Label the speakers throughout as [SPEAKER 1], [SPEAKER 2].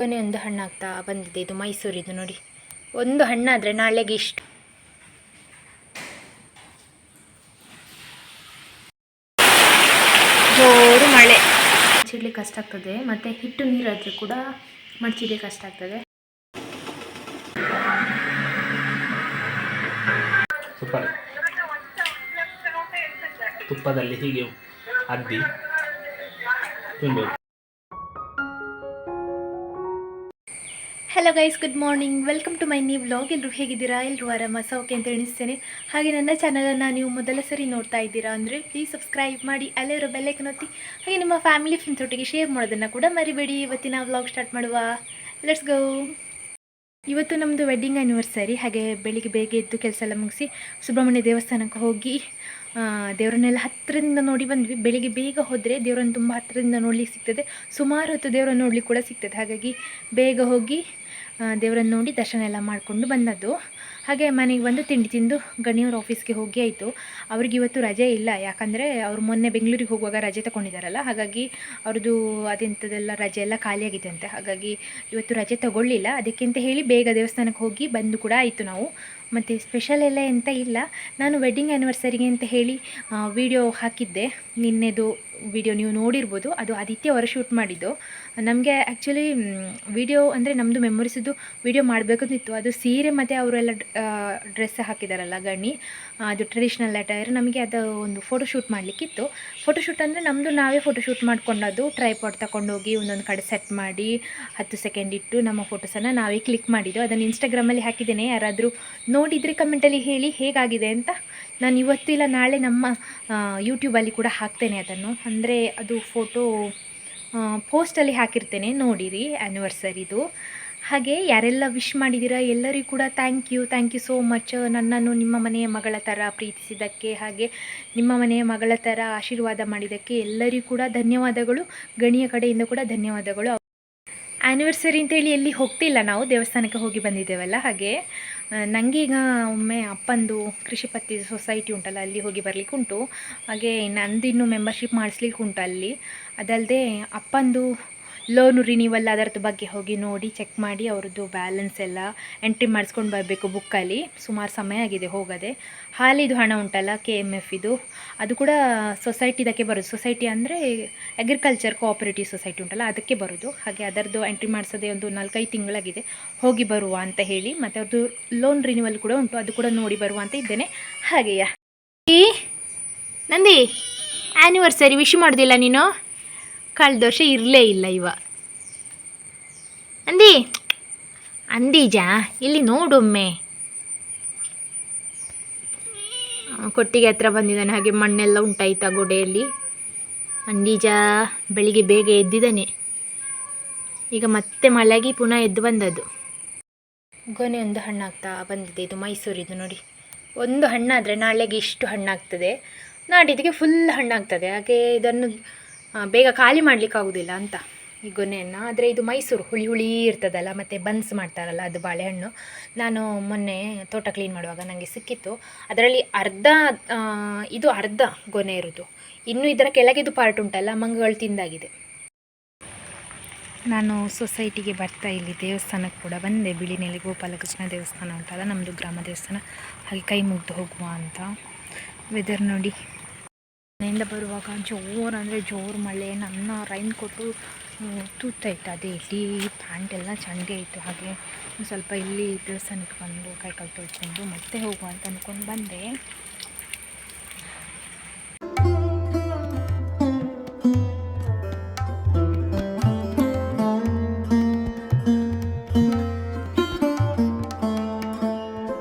[SPEAKER 1] ಕೊನೆ ಒಂದು ಹಣ್ಣಾಗ್ತಾ ಬಂದಿದೆ. ಇದು ಮೈಸೂರಿದು ನೋಡಿ. ಒಂದು ಹಣ್ಣಾದರೆ ನಾಳೆಗೆ ಇಷ್ಟು. ಜೋರು ಮಳೆ. ಮಡ್ಚಿಡ್ಲಿಕ್ಕೆ ಕಷ್ಟ ಆಗ್ತದೆ, ಮತ್ತು ಹಿಟ್ಟು ನೀರಾದರೆ ಕೂಡ ಮಡ್ಚಿಡ್ಲಿಕ್ಕೆ ಕಷ್ಟ ಆಗ್ತದೆ.
[SPEAKER 2] ತುಪ್ಪದಲ್ಲಿ ಹೀಗೆ ಅದ್ದಿ ತಿನ್ಬೇಕು.
[SPEAKER 1] Hello guys, good morning, welcome to my new vlog. ಎಲ್ಲರೂ ಹೇಗಿದ್ದೀರಾ? ಎಲ್ಲರೂ ಆರಾಮ ಸೌಖ್ಯ ಅಂತ ಎಣಿಸ್ತೇನೆ. ಹಾಗೆ ನನ್ನ ಚಾನಲನ್ನು ನೀವು ಮೊದಲ ಸರಿ ನೋಡ್ತಾ ಇದ್ದೀರಾ ಅಂದರೆ ಪ್ಲೀಸ್ ಸಬ್ಸ್ಕ್ರೈಬ್ ಮಾಡಿ, ಅಲ್ಲಿರೋ ಬೆಲ್ಲೈಕನ್ ಒತ್ತಿ, ಹಾಗೆ ನಿಮ್ಮ ಫ್ಯಾಮಿಲಿ ಫ್ರೆಂಡ್ಸ್ ಒಟ್ಟಿಗೆ ಶೇರ್ ಮಾಡೋದನ್ನು ಕೂಡ ಮರಿಬೇಡಿ. ಇವತ್ತಿನ ವ್ಲಾಗ್ ಸ್ಟಾರ್ಟ್ ಮಾಡುವ, ಲೆಟ್ಸ್ ಗೋ. ಇವತ್ತು ನಮ್ಮದು ವೆಡ್ಡಿಂಗ್ ಆ್ಯನಿವರ್ಸರಿ. ಹಾಗೆ ಬೆಳಿಗ್ಗೆ ಬೇಗ ಎದ್ದು ಕೆಲಸ ಎಲ್ಲ ಮುಗಿಸಿ ಸುಬ್ರಹ್ಮಣ್ಯ ದೇವಸ್ಥಾನಕ್ಕೆ ಹೋಗಿ ದೇವರನ್ನೆಲ್ಲ ಹತ್ತಿರದಿಂದ ನೋಡಿ ಬಂದ್ವಿ. ಬೆಳಿಗ್ಗೆ ಬೇಗ ಹೋದರೆ ದೇವರನ್ನು ತುಂಬ ಹತ್ತಿರದಿಂದ ನೋಡಲಿಕ್ಕೆ ಸಿಗ್ತದೆ, ಸುಮಾರು ಹೊತ್ತು ದೇವರನ್ನು ನೋಡಲಿಕ್ಕೆ ಕೂಡ ಸಿಗ್ತದೆ. ಹಾಗಾಗಿ ಬೇಗ ಹೋಗಿ ದೇವರನ್ನು ನೋಡಿ ದರ್ಶನ ಎಲ್ಲ ಮಾಡಿಕೊಂಡು ಬಂದದ್ದು. ಹಾಗೆ ಮನೆಗೆ ಬಂದು ತಿಂಡಿ ತಿಂದು ಗಣಿಯವ್ರ ಆಫೀಸ್ಗೆ ಹೋಗಿ ಆಯಿತು. ಅವ್ರಿಗೆ ಇವತ್ತು ರಜೆ ಇಲ್ಲ, ಯಾಕಂದರೆ ಅವರು ಮೊನ್ನೆ ಬೆಂಗಳೂರಿಗೆ ಹೋಗುವಾಗ ರಜೆ ತಗೊಂಡಿದ್ದಾರಲ್ಲ, ಹಾಗಾಗಿ ಅವ್ರದ್ದು ಅದೆಂಥದ್ದೆಲ್ಲ ರಜೆ ಎಲ್ಲ ಖಾಲಿಯಾಗಿದೆ ಅಂತೆ. ಹಾಗಾಗಿ ಇವತ್ತು ರಜೆ ತಗೊಳ್ಳಿಲ್ಲ. ಅದಕ್ಕೆಂತ ಹೇಳಿ ಬೇಗ ದೇವಸ್ಥಾನಕ್ಕೆ ಹೋಗಿ ಬಂದು ಕೂಡ ಆಯಿತು ನಾವು. ಮತ್ತು ಸ್ಪೆಷಲ್ ಎಲ್ಲ ಎಂತ ಇಲ್ಲ. ನಾನು ವೆಡ್ಡಿಂಗ್ ಆ್ಯನಿವರ್ಸರಿಗೆ ಅಂತ ಹೇಳಿ ವಿಡಿಯೋ ಹಾಕಿದ್ದೆ. ನಿನ್ನೆದು ವಿಡಿಯೋ ನೀವು ನೋಡಿರ್ಬೋದು. ಅದು ಆದಿತ್ಯ ಅವರು ಶೂಟ್ ಮಾಡಿದ್ದು. ನಮಗೆ ಆ್ಯಕ್ಚುಲಿ ವಿಡಿಯೋ ಅಂದರೆ ನಮ್ಮದು ಮೆಮೊರೀಸಿದ್ದು ವಿಡಿಯೋ ಮಾಡಬೇಕಂತಿತ್ತು. ಅದು ಸೀರೆ ಮತ್ತು ಅವರೆಲ್ಲ ಡ್ರೆಸ್ ಹಾಕಿದಾರಲ್ಲ ಗಣಿ, ಅದು ಟ್ರೆಡಿಷ್ನಲ್ ಅಟೈರ್. ನಮಗೆ ಅದು ಒಂದು ಫೋಟೋಶೂಟ್ ಮಾಡಲಿಕ್ಕಿತ್ತು. ಫೋಟೋಶೂಟ್ ಅಂದರೆ ನಮ್ಮದು ನಾವೇ ಫೋಟೋಶೂಟ್ ಮಾಡ್ಕೊಂಡದ್ದು. ಟ್ರೈಪಾಡ್ ತಗೊಂಡೋಗಿ ಒಂದೊಂದು ಕಡೆ ಸೆಟ್ ಮಾಡಿ 10 ಸೆಕೆಂಡ್ ಇಟ್ಟು ನಮ್ಮ ಫೋಟೋಸನ್ನು ನಾವೇ ಕ್ಲಿಕ್ ಮಾಡಿದ್ದು. ಅದನ್ನು ಇನ್ಸ್ಟಾಗ್ರಾಮಲ್ಲಿ ಹಾಕಿದ್ದೇನೆ. ಯಾರಾದರೂ ನೋಡಿದರೆ ಕಮೆಂಟಲ್ಲಿ ಹೇಳಿ ಹೇಗಾಗಿದೆ ಅಂತ. ನಾನು ಇವತ್ತು ಇಲ್ಲ ನಾಳೆ ನಮ್ಮ ಯೂಟ್ಯೂಬಲ್ಲಿ ಕೂಡ ಹಾಕ್ತೇನೆ ಅದನ್ನು. ಅಂದರೆ ಅದು ಫೋಟೋ ಪೋಸ್ಟಲ್ಲಿ ಹಾಕಿರ್ತೇನೆ, ನೋಡಿರಿ ಆ್ಯನಿವರ್ಸರಿದು. ಹಾಗೆ ಯಾರೆಲ್ಲ ವಿಶ್ ಮಾಡಿದ್ದೀರಾ ಎಲ್ಲರಿಗೂ ಕೂಡ ಥ್ಯಾಂಕ್ ಯು ಸೋ ಮಚ್. ನನ್ನನ್ನು ನಿಮ್ಮ ಮನೆಯ ಮಗಳ ಥರ ಪ್ರೀತಿಸಿದ್ದಕ್ಕೆ, ಹಾಗೆ ನಿಮ್ಮ ಮನೆಯ ಮಗಳ ಥರ ಆಶೀರ್ವಾದ ಮಾಡಿದ್ದಕ್ಕೆ ಎಲ್ಲರಿಗೂ ಕೂಡ ಧನ್ಯವಾದಗಳು. ಗಣಿಯ ಕಡೆಯಿಂದ ಕೂಡ ಧನ್ಯವಾದಗಳು. ಆ್ಯನಿವರ್ಸರಿ ಅಂತೇಳಿ ಎಲ್ಲಿ ಹೋಗ್ತಿಲ್ಲ, ನಾವು ದೇವಸ್ಥಾನಕ್ಕೆ ಹೋಗಿ ಬಂದಿದ್ದೇವಲ್ಲ. ಹಾಗೆ ನನಗೀಗ ಒಮ್ಮೆ ಅಪ್ಪಂದು ಕೃಷಿ ಪತ್ತಿ ಸೊಸೈಟಿ ಉಂಟಲ್ಲ, ಅಲ್ಲಿ ಹೋಗಿ ಬರಲಿಕ್ಕೆ ಉಂಟು. ಹಾಗೆ ನಂದಿನ್ನೂ ಮೆಂಬರ್ಶಿಪ್ ಮಾಡಿಸ್ಲಿಕ್ಕೆ ಉಂಟು ಅಲ್ಲಿ. ಅದಲ್ಲದೆ ಅಪ್ಪಂದು ಲೋನು ರಿನಿವಲ್ ಅದರದ್ದು ಬಗ್ಗೆ ಹೋಗಿ ನೋಡಿ ಚೆಕ್ ಮಾಡಿ ಅವ್ರದ್ದು ಬ್ಯಾಲೆನ್ಸ್ ಎಲ್ಲ ಎಂಟ್ರಿ ಮಾಡಿಸ್ಕೊಂಡು ಬರಬೇಕು ಬುಕ್ಕಲ್ಲಿ. ಸುಮಾರು ಸಮಯ ಆಗಿದೆ ಹೋಗದೆ. ಹಾಲಿದು ಹಣ ಉಂಟಲ್ಲ KMF ಇದು, ಅದು ಕೂಡ ಸೊಸೈಟಿದಕ್ಕೆ ಬರೋದು. ಸೊಸೈಟಿ ಅಂದರೆ ಅಗ್ರಿಕಲ್ಚರ್ ಕೋಆಪರೇಟಿವ್ ಸೊಸೈಟಿ ಉಂಟಲ್ಲ, ಅದಕ್ಕೆ ಬರೋದು. ಹಾಗೆ ಅದರದ್ದು ಎಂಟ್ರಿ ಮಾಡಿಸೋದೇ ಒಂದು 4-5 ತಿಂಗಳಾಗಿದೆ. ಹೋಗಿ ಬರುವ ಅಂತ ಹೇಳಿ. ಮತ್ತು ಅವ್ರದ್ದು ಲೋನ್ ರಿನಿವಲ್ ಕೂಡ ಉಂಟು, ಅದು ಕೂಡ ನೋಡಿ ಬರುವ ಅಂತ ಇದ್ದೇನೆ. ಹಾಗೆಯಾ ನಂದಿ ಆ್ಯನಿವರ್ಸರಿ ವಿಶ್ ಮಾಡೋದಿಲ್ಲ ನೀನು? ಕಳೆದ ವರ್ಷ ಇರಲೇ ಇಲ್ಲ ಇವ. ಅಂದೀಜಾ ಇಲ್ಲಿ ನೋಡೊಮ್ಮೆ. ಕೊಟ್ಟಿಗೆ ಹತ್ರ ಬಂದಿದ್ದಾನೆ. ಹಾಗೆ ಮಣ್ಣೆಲ್ಲ ಉಂಟಾಯ್ತಾ ಗೋಡೆಯಲ್ಲಿ. ಅಂದೀಜಾ ಬೆಳಿಗ್ಗೆ ಬೇಗ ಎದ್ದಿದ್ದಾನೆ. ಈಗ ಮತ್ತೆ ಮಳೆಗೆ ಪುನಃ ಎದ್ದು ಬಂದದ್ದು. ಗೊನೆ ಒಂದು ಹಣ್ಣಾಗ್ತಾ ಬಂದಿದೆ. ಇದು ಮೈಸೂರಿದು ನೋಡಿ. ಒಂದು ಹಣ್ಣಾದರೆ ನಾಳೆಗೆ ಇಷ್ಟು ಹಣ್ಣಾಗ್ತದೆ, ನಾಡಿದ್ದಕ್ಕೆ ಫುಲ್ ಹಣ್ಣಾಗ್ತದೆ. ಹಾಗೆ ಇದನ್ನು ಬೇಗ ಖಾಲಿ ಮಾಡಲಿಕ್ಕಾಗೋದಿಲ್ಲ ಅಂತ ಈ ಗೊನೆಯನ್ನು. ಆದರೆ ಇದು ಮೈಸೂರು ಹುಳಿ ಹುಳಿ ಇರ್ತದಲ್ಲ, ಮತ್ತು ಬನ್ಸ್ ಮಾಡ್ತಾರಲ್ಲ, ಅದು ಬಾಳೆಹಣ್ಣು. ನಾನು ಮೊನ್ನೆ ತೋಟ ಕ್ಲೀನ್ ಮಾಡುವಾಗ ನನಗೆ ಸಿಕ್ಕಿತ್ತು. ಅದರಲ್ಲಿ ಇದು ಅರ್ಧ ಗೊನೆ ಇರೋದು, ಇನ್ನು ಇದರ ಕೆಳಗಿದು ಪಾರ್ಟ್ ಉಂಟಲ್ಲ ಮಂಗಗಳು ತಿಂದಾಗಿದೆ. ನಾನು ಸೊಸೈಟಿಗೆ ಬರ್ತಾ ಇಲ್ಲಿ ದೇವಸ್ಥಾನಕ್ಕೆ ಕೂಡ ಬಂದೆ. ಬಿಳಿನೆಲೆ ಗೋಪಾಲಕೃಷ್ಣ ದೇವಸ್ಥಾನ ಉಂಟಲ್ಲ, ನಮ್ಮದು ಗ್ರಾಮ ದೇವಸ್ಥಾನ. ಹಾಗೆ ಕೈ ಮುಗ್ದು ಹೋಗುವ ಅಂತ. ವೆದರ್ ನೋಡಿ. ಮನೆಯಿಂದ ಬರುವಾಗ ಜೋರು ಅಂದರೆ ಜೋರು ಮಳೆ. ನನ್ನ ರೈನ್ ಕೊಟ್ಟು ತೂತಾಯಿತು. ಅದೇ ಇಲ್ಲಿ ಪ್ಯಾಂಟೆಲ್ಲ ಚಂಡಿ ಆಯಿತು. ಹಾಗೆ ಸ್ವಲ್ಪ ಇಲ್ಲಿ ದೇವಸ್ಥಾನಕ್ಕೆ ಬಂದು ಕೈಕಾಲು ತೊಳ್ಕೊಂಡು ಮತ್ತೆ ಹೋಗುವ ಅಂತ ಅಂದ್ಕೊಂಡು ಬಂದೆ.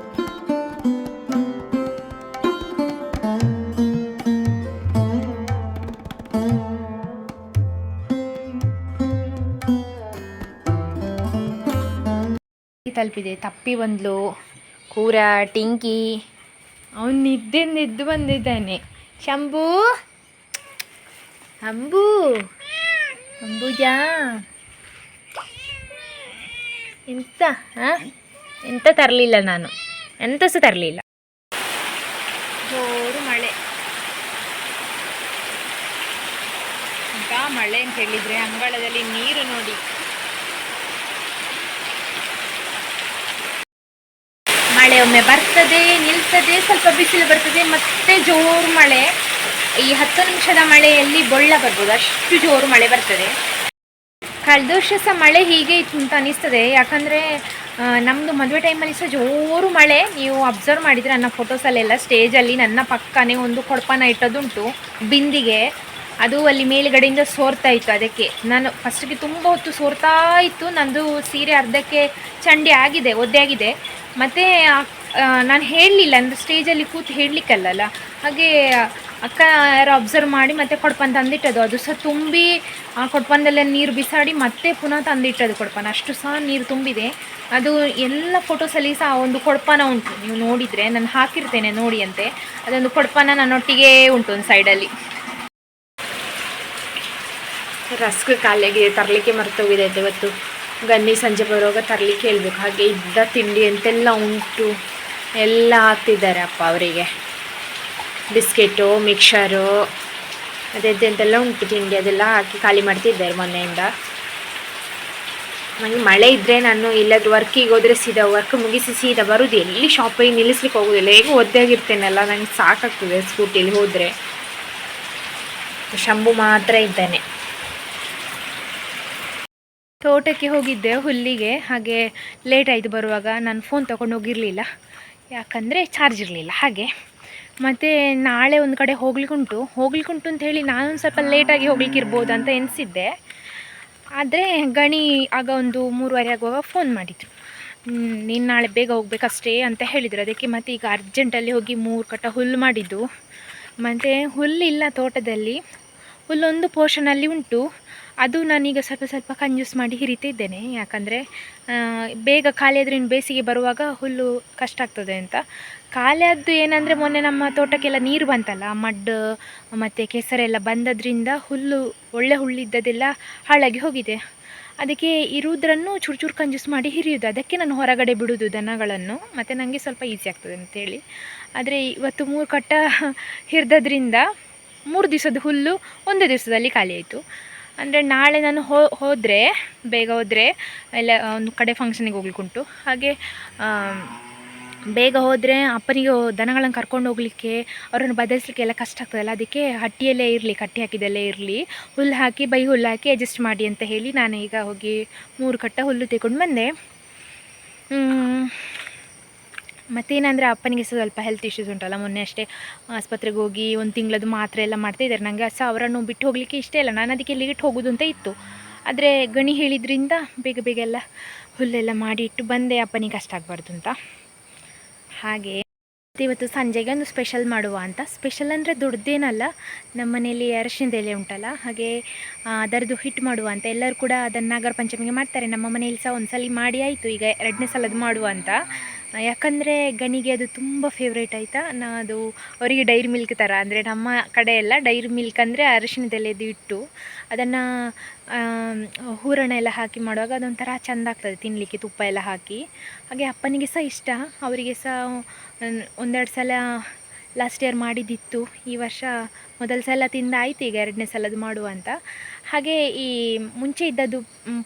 [SPEAKER 1] ತಲುಪಿದೆ. ತಪ್ಪಿ ಬಂದ್ಲು ಕೂರ ಟಿಂಕಿ. ಅವನು ನಿದ್ದೆಂದು ಬಂದಿದ್ದಾನೆ. ಶಂಭು ಅಂಬುಜಾ ಎಂತ ತರಲಿಲ್ಲ ನಾನು, ಎಂತ ಸಹ ತರಲಿಲ್ಲ. ಜೋರು ಮಳೆ. ಈಗ ಮಳೆ ಅಂತ ಹೇಳಿದರೆ ಅಂಗಳದಲ್ಲಿ ನೀರು ನೋಡಿ ಮಳೆ ಒಮ್ಮೆ ಬರ್ತದೆ, ನಿಲ್ತದೆ, ಸ್ವಲ್ಪ ಬಿಸಿಲು ಬರ್ತದೆ, ಮತ್ತೆ ಜೋರು ಮಳೆ. ಈ 10 ನಿಮಿಷದ ಮಳೆಯಲ್ಲಿ ಬೊಳ್ಳ ಬರ್ಬೋದು, ಅಷ್ಟು ಜೋರು ಮಳೆ ಬರ್ತದೆ. ಕಳೆದ ವರ್ಷ ಸಹ ಮಳೆ ಹೀಗೆ ಇತ್ತು ಅಂತ ಅನಿಸ್ತದೆ. ಯಾಕಂದರೆ ನಮ್ಮದು ಮದುವೆ ಟೈಮಲ್ಲಿ ಸಹ ಜೋರು ಮಳೆ. ನೀವು ಅಬ್ಸರ್ವ್ ಮಾಡಿದರೆ ನನ್ನ ಫೋಟೋಸಲ್ಲೆಲ್ಲ ಸ್ಟೇಜಲ್ಲಿ ನನ್ನ ಪಕ್ಕನೇ ಒಂದು ಕೊಡಪಾನ ಇಟ್ಟದುಂಟು ಬಿಂದಿಗೆ. ಅದು ಅಲ್ಲಿ ಮೇಲುಗಡೆಯಿಂದ ಸೋರ್ತಾ ಇತ್ತು. ಅದಕ್ಕೆ ನಾನು ಫಸ್ಟಿಗೆ ತುಂಬ ಹೊತ್ತು ಸೋರ್ತಾ ಇತ್ತು. ನಂದು ಸೀರೆ ಅರ್ಧಕ್ಕೆ ಚಂಡಿ ಆಗಿದೆ, ಒದ್ದೆ ಆಗಿದೆ. ಮತ್ತು ನಾನು ಹೇಳಲಿಲ್ಲ, ಅಂದರೆ ಸ್ಟೇಜಲ್ಲಿ ಕೂತು ಹೇಳಲಿಕ್ಕಲ್ಲ. ಹಾಗೆ ಅಕ್ಕ ಯಾರೋ ಅಬ್ಸರ್ವ್ ಮಾಡಿ ಮತ್ತೆ ಕೊಡಪಾನ ತಂದಿಟ್ಟದು. ಅದು ಸಹ ತುಂಬಿ ಆ ಕೊಡಪಾನದಲ್ಲೇ ನೀರು ಬಿಸಾಡಿ ಮತ್ತೆ ಪುನಃ ತಂದಿಟ್ಟದು ಕೊಡಪಾನ. ಅಷ್ಟು ಸಹ ನೀರು ತುಂಬಿದೆ. ಅದು ಎಲ್ಲ ಫೋಟೋಸಲ್ಲಿ ಸಹ ಒಂದು ಕೊಡಪಾನ ಉಂಟು, ನೀವು ನೋಡಿದರೆ ನಾನು ಹಾಕಿರ್ತೇನೆ ನೋಡಿ ಅಂತೆ. ಅದೊಂದು ಕೊಡಪಾನ ನನ್ನೊಟ್ಟಿಗೆ ಉಂಟು ಒಂದು ಸೈಡಲ್ಲಿ. ರಸ್ಕ್ ಕಾಲಿಗೆ ತರಲಿಕ್ಕೆ ಮರ್ತೋಗಿದೆ ಇವತ್ತು. ಗನ್ನಿ ಸಂಜೆ ಬರುವಾಗ ತರಲಿಕ್ಕೆ ಹೇಳ್ಬೇಕು. ಹಾಗೆ ಇದ್ದ ತಿಂಡಿ ಅಂತೆಲ್ಲ ಉಂಟು, ಎಲ್ಲ ಹಾಕ್ತಿದ್ದಾರೆ ಅಪ್ಪ ಅವರಿಗೆ. ಬಿಸ್ಕೆಟು, ಮಿಕ್ಸರು, ಅದೆಂತೆಲ್ಲ ಉಂಟು ತಿಂಡಿ, ಅದೆಲ್ಲ ಹಾಕಿ ಖಾಲಿ ಮಾಡ್ತಿದ್ದಾರೆ ಮೊನ್ನೆಯಿಂದ. ನನಗೆ ಮಳೆ ಇದ್ದರೆ ನಾನು ಇಲ್ಲದ ವರ್ಕಿಗೆ ಹೋದರೆ ಸೀದಾ ವರ್ಕ್ ಮುಗಿಸಿ ಸೀದಾ ಬರೋದು, ಎಲ್ಲಿ ಶಾಪಿಗೆ ನಿಲ್ಲಿಸ್ಲಿಕ್ಕೆ ಹೋಗೋದಿಲ್ಲ. ಹೇಗೂ ಒದ್ದಾಗಿರ್ತೇನಲ್ಲ, ನನಗೆ ಸಾಕಾಗ್ತದೆ ಸ್ಕೂಟಿಲಿ ಹೋದರೆ. ಶಂಭು ಮಾತ್ರ ಇದ್ದಾನೆ. ತೋಟಕ್ಕೆ ಹೋಗಿದ್ದೆ ಹುಲ್ಲಿಗೆ. ಹಾಗೆ ಲೇಟ್ ಆಯಿತು ಬರುವಾಗ. ನಾನು ಫೋನ್ ತೊಗೊಂಡು ಹೋಗಿರಲಿಲ್ಲ, ಯಾಕಂದರೆ ಚಾರ್ಜ್ ಇರಲಿಲ್ಲ. ಹಾಗೆ ಮತ್ತು ನಾಳೆ ಒಂದು ಕಡೆ ಹೋಗ್ಲಿಕ್ಕುಂಟು ಅಂತ ಹೇಳಿ ನಾನು ಸ್ವಲ್ಪ ಲೇಟಾಗಿ ಹೋಗ್ಲಿಕ್ಕೆ ಇರ್ಬೋದು ಅಂತ ಎನಿಸಿದ್ದೆ. ಆದರೆ ಗಣಿ ಆಗ ಒಂದು 3:30 ಆಗುವಾಗ ಫೋನ್ ಮಾಡಿದರು. ನೀನು ನಾಳೆ ಬೇಗ ಹೋಗ್ಬೇಕಷ್ಟೇ ಅಂತ ಹೇಳಿದರು. ಅದಕ್ಕೆ ಮತ್ತು ಈಗ ಅರ್ಜೆಂಟಲ್ಲಿ ಹೋಗಿ 3 ಕಟ್ಟ ಹುಲ್ಲು ಮಾಡಿದ್ದು. ಮತ್ತು ಹುಲ್ಲಿಲ್ಲ ತೋಟದಲ್ಲಿ, ಹುಲ್ಲೊಂದು ಪೋರ್ಷನಲ್ಲಿ ಉಂಟು. ಅದು ನಾನೀಗ ಸ್ವಲ್ಪ ಕಂಜೂಸ್ ಮಾಡಿ ಹಿರಿತಿದ್ದೇನೆ. ಯಾಕಂದರೆ ಬೇಗ ಖಾಲಿ ಆದರೆ ಇನ್ನು ಬೇಸಿಗೆ ಬರುವಾಗ ಹುಲ್ಲು ಕಷ್ಟ ಆಗ್ತದೆ ಅಂತ. ಖಾಲಿ ಆದ್ದು ಏನಂದರೆ, ಮೊನ್ನೆ ನಮ್ಮ ತೋಟಕ್ಕೆಲ್ಲ ನೀರು ಬಂತಲ್ಲ, ಮಡ್ ಮತ್ತು ಕೆಸರೆಲ್ಲ ಬಂದದ್ರಿಂದ ಹುಲ್ಲು, ಒಳ್ಳೆ ಹುಲ್ಲಿದ್ದದೆಲ್ಲ ಹಾಳಾಗಿ ಹೋಗಿದೆ. ಅದಕ್ಕೆ ಇರುವುದನ್ನು ಚೂರು ಕಂಜೂಸ್ ಮಾಡಿ ಹಿರಿಯೋದು. ಅದಕ್ಕೆ ನಾನು ಹೊರಗಡೆ ಬಿಡೋದು ದನಗಳನ್ನು, ಮತ್ತು ನನಗೆ ಸ್ವಲ್ಪ ಈಸಿ ಆಗ್ತದೆ ಅಂತೇಳಿ. ಆದರೆ ಇವತ್ತು 3 ಕಟ್ಟ ಹಿರಿದ್ರಿಂದ 3 ದಿವಸದ ಹುಲ್ಲು ಒಂದೇ ದಿವಸದಲ್ಲಿ ಖಾಲಿ ಆಯಿತು. ಅಂದರೆ ನಾಳೆ ನಾನು ಹೋದರೆ, ಬೇಗ ಹೋದರೆ ಎಲ್ಲ ಒಂದು ಕಡೆ ಫಂಕ್ಷನಿಗೆ ಹೋಗ್ಲಿಕ್ಕುಂಟು. ಹಾಗೆ ಬೇಗ ಹೋದರೆ ಅಪ್ಪನಿಗೆ ದನಗಳನ್ನು ಕರ್ಕೊಂಡು ಹೋಗಲಿಕ್ಕೆ, ಅವರನ್ನು ಬದಲಿಸಲಿಕ್ಕೆ ಎಲ್ಲ ಕಷ್ಟ ಆಗ್ತದಲ್ಲ. ಅದಕ್ಕೆ ಹಟ್ಟಿಯಲ್ಲೇ ಇರಲಿ, ಕಟ್ಟಿ ಹಾಕಿದಲ್ಲೇ ಇರಲಿ, ಹುಲ್ಲು ಹಾಕಿ ಹುಲ್ಲು ಹಾಕಿ ಅಡ್ಜಸ್ಟ್ ಮಾಡಿ ಅಂತ ಹೇಳಿ ನಾನು ಈಗ ಹೋಗಿ 3 ಕಟ್ಟ ಹುಲ್ಲು ತಗೊಂಡು ಬಂದೆ. ಮತ್ತೇನಂದರೆ ಅಪ್ಪನಿಗೆ ಸ್ವಲ್ಪ ಹೆಲ್ತ್ ಇಶ್ಯೂಸ್ ಉಂಟಲ್ಲ. ಮೊನ್ನೆ ಅಷ್ಟೇ ಆಸ್ಪತ್ರೆಗೆ ಹೋಗಿ 1 ತಿಂಗಳದ್ದು ಮಾತ್ರೆ ಎಲ್ಲ ಮಾಡ್ತಾಯಿದ್ದಾರೆ. ನನಗೆ ಅವರನ್ನು ಬಿಟ್ಟು ಹೋಗಲಿಕ್ಕೆ ಇಷ್ಟ ಇಲ್ಲ. ನಾನು ಅದಕ್ಕೆ ಲೇಟ್ ಹೋಗೋದು ಅಂತ ಇತ್ತು. ಆದರೆ ಗಣಿ ಹೇಳಿದ್ರಿಂದ ಬೇಗ ಎಲ್ಲ ಹುಲ್ಲೆಲ್ಲ ಮಾಡಿ ಇಟ್ಟು ಬಂದೆ, ಅಪ್ಪನಿಗೆ ಕಷ್ಟ ಆಗಬಾರ್ದು ಅಂತ. ಹಾಗೆ ಇವತ್ತು ಸಂಜೆಗೆ ಒಂದು ಸ್ಪೆಷಲ್ ಮಾಡುವ ಅಂತ. ಸ್ಪೆಷಲ್ ಅಂದರೆ ದೊಡ್ಡದೇನಲ್ಲ, ನಮ್ಮ ಮನೆಯಲ್ಲಿ ಅರಶಿಣದ ಎಲೆ ಉಂಟಲ್ಲ, ಹಾಗೆ ಅದರದ್ದು ಹಿಟ್ಟು ಮಾಡುವ ಅಂತ. ಎಲ್ಲರೂ ಕೂಡ ಅದನ್ನು ನಾಗರ ಪಂಚಮಿಗೆ ಮಾಡ್ತಾರೆ. ನಮ್ಮ ಮನೆಯಲ್ಲಿ ಸಹ ಒಂದು ಸಲ ಮಾಡಿ ಆಯಿತು, ಈಗ 2ನೇ ಸಲದ್ದು ಮಾಡುವ ಅಂತ. ಯಾಕಂದರೆ ಗಣಿಗೆ ಅದು ತುಂಬ ಫೇವ್ರೇಟ್ ಆಯಿತಾ. ಅದು ಅವರಿಗೆ ಡೈರಿ ಮಿಲ್ಕ್ ಥರ. ಅಂದರೆ ನಮ್ಮ ಕಡೆ ಎಲ್ಲ ಡೈರಿ ಮಿಲ್ಕ್ ಅಂದರೆ ಅರಶಿಣದೆಲೆದು ಇಟ್ಟು ಅದನ್ನು ಹೂರಣ ಎಲ್ಲ ಹಾಕಿ ಮಾಡುವಾಗ ಅದೊಂಥರ ಚೆಂದ ಆಗ್ತದೆ ತಿನ್ನಲಿಕ್ಕೆ, ತುಪ್ಪ ಎಲ್ಲ ಹಾಕಿ. ಹಾಗೆ ಅಪ್ಪನಿಗೆ ಸಹ ಇಷ್ಟ, ಅವರಿಗೆ ಸಹ 1-2 ಸಲ ಲಾಸ್ಟ್ ಇಯರ್ ಮಾಡಿದ್ದಿತ್ತು. ಈ ವರ್ಷ ಮೊದಲ ಸಲ ತಿಂದಾಯಿತು, ಈಗ 2ನೇ ಸಲದ್ದು ಮಾಡುವ ಅಂತ. ಹಾಗೆ ಈ ಮುಂಚೆ ಇದ್ದದ್ದು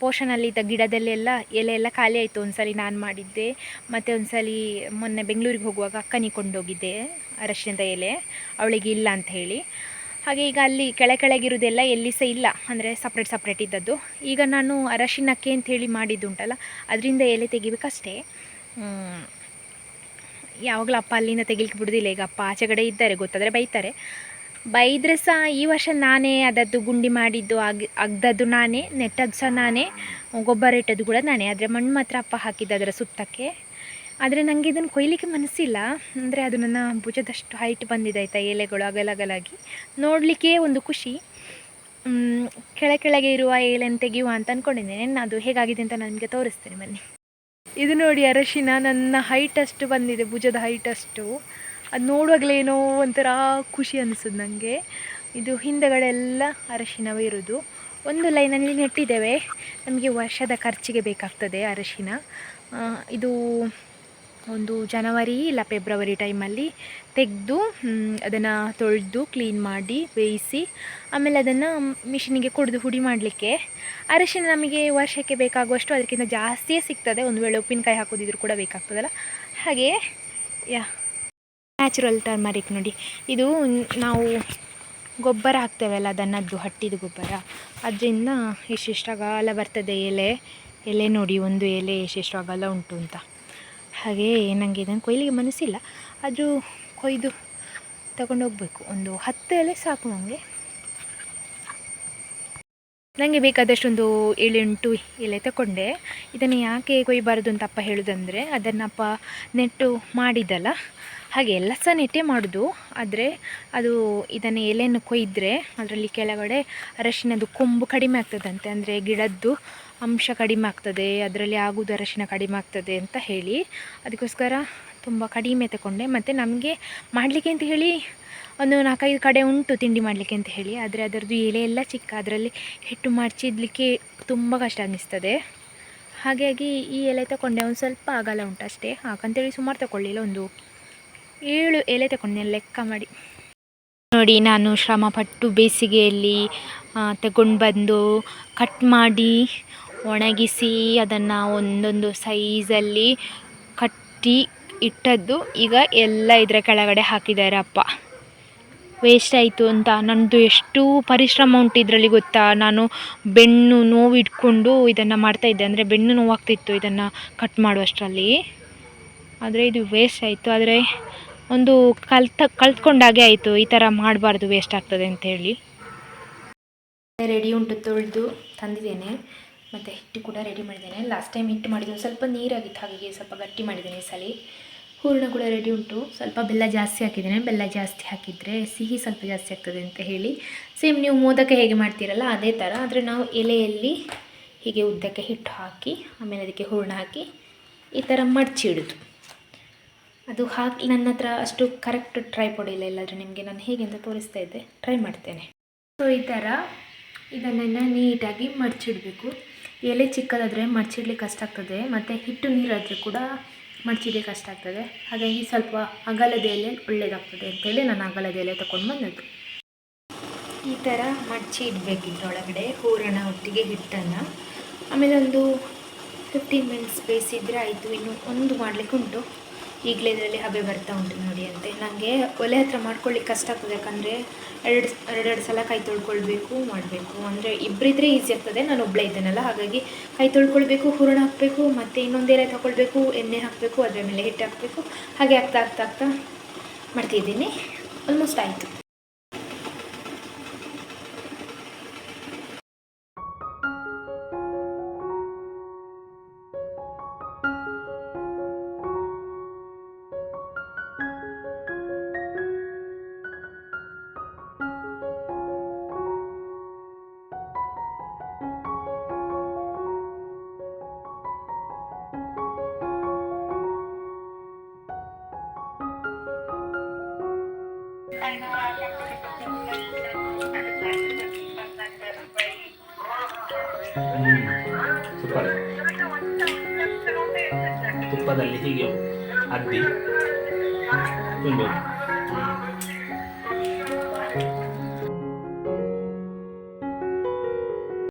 [SPEAKER 1] ಪೋಷನಲ್ಲಿದ್ದ ಗಿಡದಲ್ಲೆಲ್ಲ ಎಲೆ ಎಲ್ಲ ಖಾಲಿ ಆಯಿತು. ಒಂದು ಸಲ ನಾನು ಮಾಡಿದ್ದೆ, ಮತ್ತು ಒಂದು ಸಲ ಮೊನ್ನೆ ಬೆಂಗಳೂರಿಗೆ ಹೋಗುವಾಗ ಅಕ್ಕನಿಗೆ ಕೊಂಡೋಗಿದ್ದೆ ಅರಶಿಣದ ಎಲೆ, ಅವಳಿಗೆ ಇಲ್ಲ ಅಂತ ಹೇಳಿ. ಹಾಗೆ ಈಗ ಅಲ್ಲಿ ಕೆಳಗಿರೋದೆಲ್ಲ ಎಲ್ಲಿ ಸಹ ಇಲ್ಲ, ಅಂದರೆ ಸಪ್ರೇಟ್ ಇದ್ದದ್ದು. ಈಗ ನಾನು ಅರಶಿಣಕ್ಕೆ ಅಂಥೇಳಿ ಮಾಡಿದ್ದುಂಟಲ್ಲ, ಅದರಿಂದ ಎಲೆ ತೆಗಿಬೇಕಷ್ಟೇ. ಯಾವಾಗಲೂ ಅಪ್ಪ ಅಲ್ಲಿಂದ ತೆಗಿಲಿಕ್ಕೆ ಬಿಡೋದಿಲ್ಲ. ಈಗ ಅಪ್ಪ ಆಚೆ ಕಡೆ ಇದ್ದಾರೆ, ಗೊತ್ತಾದರೆ ಬೈದರೆ ಸಹ ಈ ವರ್ಷ ನಾನೇ ಅದದ್ದು ಗುಂಡಿ ಮಾಡಿದ್ದು, ಅಗ್ದದ್ದು ನಾನೇ, ನೆಟ್ಟದ್ದು ಸಹ ನಾನೇ, ಗೊಬ್ಬರ ಇಟ್ಟದ್ದು ಕೂಡ ನಾನೇ. ಆದರೆ ಮಣ್ಣು ಮಾತ್ರ ಅಪ್ಪ ಹಾಕಿದ್ದು ಅದರ ಸುತ್ತಕ್ಕೆ. ಆದರೆ ನನಗೆ ಇದನ್ನು ಕೊಯ್ಲಿಕ್ಕೆ ಮನಸ್ಸಿಲ್ಲ, ಅಂದರೆ ಅದು ನನ್ನ ಭುಜದಷ್ಟು ಹೈಟ್ ಬಂದಿದೆ ಆಯಿತಾ, ಎಲೆಗಳು ಅಗಲಗಲಾಗಿ. ನೋಡಲಿಕ್ಕೆ ಒಂದು ಖುಷಿ. ಕೆಳಗೆ ಇರುವ ಎಲೆಯನ್ನು ತೆಗೆಯುವ ಅಂತ ಅಂದ್ಕೊಂಡಿದ್ದೇನೆ. ಅದು ಹೇಗಾಗಿದೆ ಅಂತ ನಿಮಗೆ ತೋರಿಸ್ತೇನೆ ಬನ್ನಿ. ಇದು ನೋಡಿ, ಅರಶಿನ ನನ್ನ ಹೈಟಷ್ಟು ಬಂದಿದೆ, ಭುಜದ ಹೈಟಷ್ಟು. ಅದು ನೋಡುವಾಗಲೇ ಏನೋ ಒಂಥರ ಖುಷಿ ಅನಿಸೋದು ನನಗೆ. ಇದು ಹಿಂದೆಗಡೆಲ್ಲ ಅರಶಿನವೇ ಇರೋದು. ಒಂದು ಲೈನಲ್ಲಿ ನೆಟ್ಟಿದ್ದೇವೆ. ನಮಗೆ ವರ್ಷದ ಖರ್ಚಿಗೆ ಬೇಕಾಗ್ತದೆ ಅರಶಿನ. ಇದು ಒಂದು ಜನವರಿ ಇಲ್ಲ ಫೆಬ್ರವರಿ ಟೈಮಲ್ಲಿ ತೆಗೆದು ಅದನ್ನು ತೊಳೆದು ಕ್ಲೀನ್ ಮಾಡಿ ಬೇಯಿಸಿ ಆಮೇಲೆ ಅದನ್ನು ಮಿಷಿನಿಗೆ ಕೊಡೋದು ಹುಡಿ ಮಾಡಲಿಕ್ಕೆ. ಅರಿಶಿನ ನಮಗೆ ವರ್ಷಕ್ಕೆ ಬೇಕಾಗುವಷ್ಟು, ಅದಕ್ಕಿಂತ ಜಾಸ್ತಿಯೇ ಸಿಗ್ತದೆ. ಒಂದು ವೇಳೆ ಉಪ್ಪಿನಕಾಯಿ ಹಾಕೋದಿದ್ರು ಕೂಡ ಬೇಕಾಗ್ತದಲ್ಲ. ಹಾಗೆ ನ್ಯಾಚುರಲ್ ಟರ್ಮರಿಕ್ ನೋಡಿ, ಇದು ನಾವು ಗೊಬ್ಬರ ಹಾಕ್ತೇವಲ್ಲ ದನದ್ದು ಹಟ್ಟಿದ ಗೊಬ್ಬರ, ಅದರಿಂದ ಎಷ್ಟೆಷ್ಟು ಅಗಲ ಬರ್ತದೆ ಎಲೆ ನೋಡಿ, ಒಂದು ಎಲೆ ಎಷ್ಟೆಷ್ಟು ಅಗಲ ಉಂಟು ಅಂತ. ಹಾಗೆ ನನಗೆ ಇದನ್ನು ಕೊಯ್ಲಿಗೆ ಮನಸ್ಸಿಲ್ಲ, ಆದರೂ ಕೊಯ್ದು ತಗೊಂಡೋಗ್ಬೇಕು. ಒಂದು 10 ಎಲೆ ಸಾಕು ನನಗೆ ಬೇಕಾದಷ್ಟೊಂದು 7-8 ಎಲೆ ತಗೊಂಡೆ. ಇದನ್ನು ಯಾಕೆ ಕೊಯ್ಯಬಾರ್ದು ಅಂತ ಅಪ್ಪ ಹೇಳೋದಂದರೆ, ಅದನ್ನಪ್ಪ ನೆಟ್ಟು ಮಾಡಿದ್ದಲ್ಲ, ಹಾಗೆ ಎಲ್ಲ ಸಹ ನೆಟ್ಟೆ ಮಾಡೋದು. ಆದರೆ ಅದು ಇದನ್ನು ಎಲೆಯನ್ನು ಕೊಯ್ದರೆ ಅದರಲ್ಲಿ ಕೆಳಗಡೆ ಅರಶಿನದು ಕೊಂಬು ಕಡಿಮೆ ಆಗ್ತದಂತೆ, ಅಂದರೆ ಗಿಡದ್ದು ಅಂಶ ಕಡಿಮೆ ಆಗ್ತದೆ, ಅದರಲ್ಲಿ ಆಗೋದು ಅರಶಿನ ಕಡಿಮೆ ಆಗ್ತದೆ ಅಂತ ಹೇಳಿ ಅದಕ್ಕೋಸ್ಕರ ತುಂಬ ಕಡಿಮೆ ತಗೊಂಡೆ. ಮತ್ತು ನಮಗೆ ಮಾಡಲಿಕ್ಕೆ ಅಂತ ಹೇಳಿ ಒಂದು 4-5 ಕಡೆ ಉಂಟು ತಿಂಡಿ ಮಾಡಲಿಕ್ಕೆ ಅಂತ ಹೇಳಿ, ಆದರೆ ಅದರದ್ದು ಎಲೆ ಎಲ್ಲ ಚಿಕ್ಕ, ಅದರಲ್ಲಿ ಹಿಟ್ಟು ಮಡಚಿಡ್ಲಿಕ್ಕೆ ತುಂಬ ಕಷ್ಟ ಅನ್ನಿಸ್ತದೆ. ಹಾಗಾಗಿ ಈ ಎಲೆ ತಗೊಂಡೆ, ಒಂದು ಸ್ವಲ್ಪ ಅಗಲ ಉಂಟು ಅಷ್ಟೇ. ಹಾಗಂತೇಳಿ ಸುಮಾರು ತಗೊಳ್ಳಿಲ್ಲ, ಒಂದು 7 ಎಲೆ ತಗೊಂಡೆ ಲೆಕ್ಕ ಮಾಡಿ. ನೋಡಿ, ನಾನು ಶ್ರಮಪಟ್ಟು ಬೇಸಿಗೆಯಲ್ಲಿ ತಗೊಂಡು ಬಂದು ಕಟ್ ಮಾಡಿ ಒಣಗಿಸಿ ಅದನ್ನು ಒಂದೊಂದು ಸೈಜಲ್ಲಿ ಕಟ್ಟಿ ಇಟ್ಟದ್ದು ಈಗ ಎಲ್ಲ ಇದರ ಕೆಳಗಡೆ ಹಾಕಿದ್ದಾರೆ ಅಪ್ಪ. ವೇಸ್ಟ್ ಆಯಿತು ಅಂತ ನನ್ನದು ಎಷ್ಟು ಪರಿಶ್ರಮ ಉಂಟು ಇದರಲ್ಲಿ ಗೊತ್ತಾ. ನಾನು ಬೆನ್ನು ನೋವು ಇಟ್ಕೊಂಡು ಇದನ್ನು ಮಾಡ್ತಾಯಿದ್ದೆ, ಅಂದರೆ ಬೆನ್ನು ನೋವಾಗ್ತಿತ್ತು ಇದನ್ನು ಕಟ್ ಮಾಡುವಷ್ಟರಲ್ಲಿ. ಆದರೆ ಇದು ವೇಸ್ಟ್ ಆಯಿತು. ಆದರೆ ಒಂದು ಕಲ್ತ್ಕೊಂಡಾಗೆ ಆಯಿತು, ಈ ಥರ ಮಾಡಬಾರ್ದು, ವೇಸ್ಟ್ ಆಗ್ತದೆ ಅಂಥೇಳಿ. ರೆಡಿ ಉಂಟು, ತೊಳೆದು ತಂದಿದ್ದೇನೆ. ಮತ್ತು ಹಿಟ್ಟು ಕೂಡ ರೆಡಿ ಮಾಡಿದ್ದೇನೆ. ಲಾಸ್ಟ್ ಟೈಮ್ ಹಿಟ್ಟು ಮಾಡಿದ್ದು ಸ್ವಲ್ಪ ನೀರಾಗಿತ್ತು, ಹಾಗಾಗಿ ಸ್ವಲ್ಪ ಗಟ್ಟಿ ಮಾಡಿದ್ದೇನೆ ಈ ಸಲ. ಹೂರಣ ಕೂಡ ರೆಡಿ ಉಂಟು. ಸ್ವಲ್ಪ ಬೆಲ್ಲ ಜಾಸ್ತಿ ಹಾಕಿದ್ದೇನೆ, ಬೆಲ್ಲ ಜಾಸ್ತಿ ಹಾಕಿದರೆ ಸಿಹಿ ಸ್ವಲ್ಪ ಜಾಸ್ತಿ ಆಗ್ತದೆ ಅಂತ ಹೇಳಿ. ಸೇಮ್ ನೀವು ಮೋದಕ ಹೇಗೆ ಮಾಡ್ತೀರಲ್ಲ ಅದೇ ಥರ, ಆದರೆ ನಾವು ಎಲೆಯಲ್ಲಿ ಹೀಗೆ ಉದ್ದಕ್ಕೆ ಹಿಟ್ಟು ಹಾಕಿ ಆಮೇಲೆ ಅದಕ್ಕೆ ಹೂರಣ ಹಾಕಿ ಈ ಥರ ಮಡಚಿಡೋದು. ಅದು ಹಾಕಿ ನನ್ನ ಹತ್ರ ಅಷ್ಟು ಕರೆಕ್ಟ್ ಟ್ರೈಪಾಡ್ ಇಲ್ಲ, ಇಲ್ಲಾದರೆ ನಿಮಗೆ ನಾನು ಹೇಗೆ ಅಂತ ತೋರಿಸ್ತಾ ಇದ್ದೆ, ಟ್ರೈ ಮಾಡ್ತೇನೆ. ಸೊ ಈ ಥರ ಇದನ್ನೆಲ್ಲ ನೀಟಾಗಿ ಮಡಚಿಡಬೇಕು. ಎಲೆ ಚಿಕ್ಕದಾದರೆ ಮಡಚಿಡ್ಲಿಕ್ಕೆ ಕಷ್ಟ ಆಗ್ತದೆ, ಮತ್ತು ಹಿಟ್ಟು ನೀರಾದರೆ ಕೂಡ ಮಡಚಿಡ್ಲಿಕ್ಕೆ ಕಷ್ಟ ಆಗ್ತದೆ. ಹಾಗಾಗಿ ಸ್ವಲ್ಪ ಅಗಲದ ಎಲೆ ಒಳ್ಳೆಯದಾಗ್ತದೆ ಅಂತೇಳಿ ನಾನು ಅಗಲದ ಎಲೆ ತಗೊಂಡು ಬಂದದ್ದು. ಈ ಥರ ಮಡಚಿ ಇಡಬೇಕು ಇದರೊಳಗಡೆ ಹೂರಣ ಒಟ್ಟಿಗೆ ಹಿಟ್ಟನ್ನು. ಆಮೇಲೆ ಒಂದು 15 ಮಿನಿಟ್ಸ್ ಬೇಯಿಸಿದರೆ ಆಯಿತು. ಇನ್ನು ಒಂದು ಮಾಡಲಿಕ್ಕೆ ಉಂಟು, ಈಗಲೇ ಇದರಲ್ಲಿ ಹಬೆ ಬರ್ತಾ ಉಂಟು ನೋಡಿ ಅಂತೆ. ನನಗೆ ಒಲೆ ಹತ್ರ ಮಾಡ್ಕೊಳ್ಳಿಕ್ಕೆ ಕಷ್ಟ ಆಗ್ತದೆ, ಯಾಕಂದರೆ ಎರಡೆರಡು ಸಲ ಕೈ ತೊಳ್ಕೊಳ್ಬೇಕು ಮಾಡಬೇಕು. ಅಂದರೆ ಇಬ್ಬರಿದ್ರೆ ಈಸಿ ಆಗ್ತದೆ, ನಾನು ಒಬ್ಬಳೇ ಇದ್ದೇನಲ್ಲ, ಹಾಗಾಗಿ ಕೈ ತೊಳ್ಕೊಳ್ಬೇಕು, ಹೂರಣ ಹಾಕಬೇಕು, ಮತ್ತು ಇನ್ನೊಂದು ಎಲೆ ತಗೊಳ್ಬೇಕು, ಎಣ್ಣೆ ಹಾಕಬೇಕು, ಅದರ ಮೇಲೆ ಹಿಟ್ಟು ಹಾಕಬೇಕು. ಹಾಗೆ ಆಗ್ತಾ ಮಾಡ್ತಿದ್ದೀನಿ. ಆಲ್ಮೋಸ್ಟ್ ಆಯಿತು.
[SPEAKER 2] ಸೂಪರ್. ತುಪ್ಪದಲ್ಲಿ ಹೀಗೆ ಅದ್ದಿ ತಿನ್ಬೋದು.